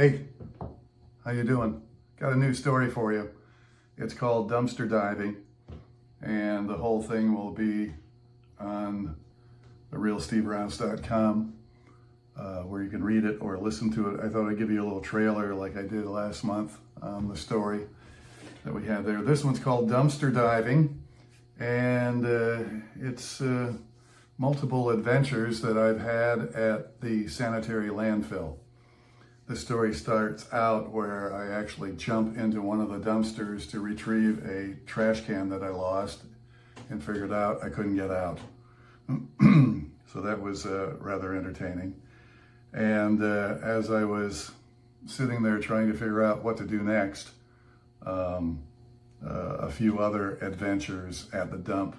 Hey, how you doing? Got a new story for you. It's called Dumpster Diving, and the whole thing will be on therealsteverouse.com, where you can read it or listen to it. I thought I'd give you a little trailer like I did last month on the story that we had there. This one's called Dumpster Diving, and it's multiple adventures that I've had at the sanitary landfill. The story starts out where I actually jump into one of the dumpsters to retrieve a trash can that I lost and figured out I couldn't get out. So that was rather entertaining. And as I was sitting there trying to figure out what to do next, a few other adventures at the dump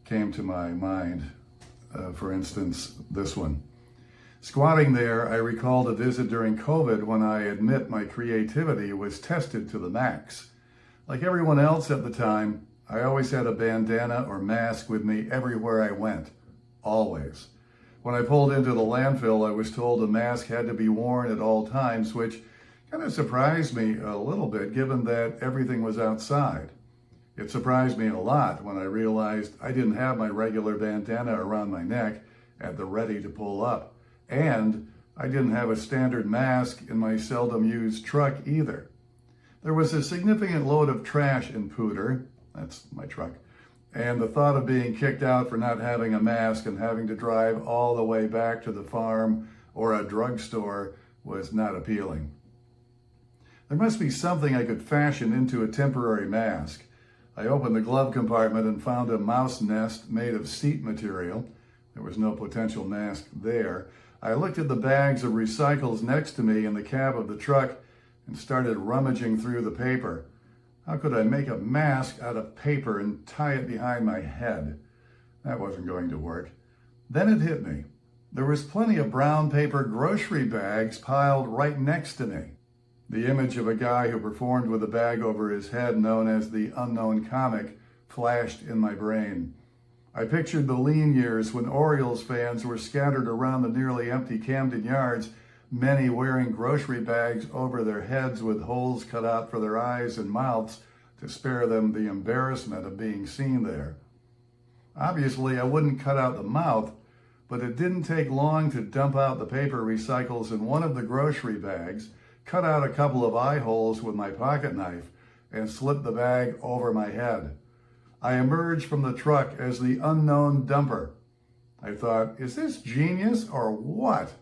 came to my mind. For instance, this one. Squatting there, I recalled a visit during COVID when I admit my creativity was tested to the max. Like everyone else at the time, I always had a bandana or mask with me everywhere I went. Always. When I pulled into the landfill, I was told a mask had to be worn at all times, which kind of surprised me a little bit, given that everything was outside. It surprised me a lot when I realized I didn't have my regular bandana around my neck at the ready to pull up. And I didn't have a standard mask in my seldom used truck either. There was a significant load of trash in Pooter, that's my truck, and the thought of being kicked out for not having a mask and having to drive all the way back to the farm or a drugstore was not appealing. There must be something I could fashion into a temporary mask. I opened the glove compartment and found a mouse nest made of seat material. There was no potential mask there. I looked at the bags of recycles next to me in the cab of the truck and started rummaging through the paper. How could I make a mask out of paper and tie it behind my head? That wasn't going to work. Then it hit me. There was plenty of brown paper grocery bags piled right next to me. The image of a guy who performed with a bag over his head, known as the Unknown Comic, flashed in my brain. I pictured the lean years when Orioles fans were scattered around the nearly empty Camden yards, many wearing grocery bags over their heads with holes cut out for their eyes and mouths to spare them the embarrassment of being seen there. Obviously, I wouldn't cut out the mouth, but it didn't take long to dump out the paper recycles in one of the grocery bags, cut out a couple of eye holes with my pocket knife, and slip the bag over my head. I emerged from the truck as the unknown dumper. I thought, is this genius or what?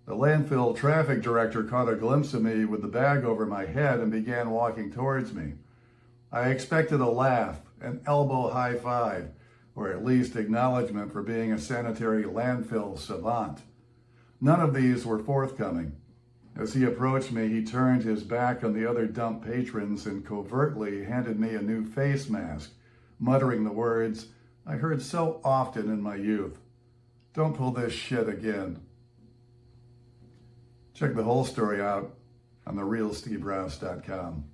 The landfill traffic director caught a glimpse of me with the bag over my head and began walking towards me. I expected a laugh, an elbow high five, or at least acknowledgement for being a sanitary landfill savant. None of these were forthcoming. As he approached me, he turned his back on the other dump patrons and covertly handed me a new face mask, muttering the words I heard so often in my youth. Don't pull this shit again. Check the whole story out on therealsteverouse.com.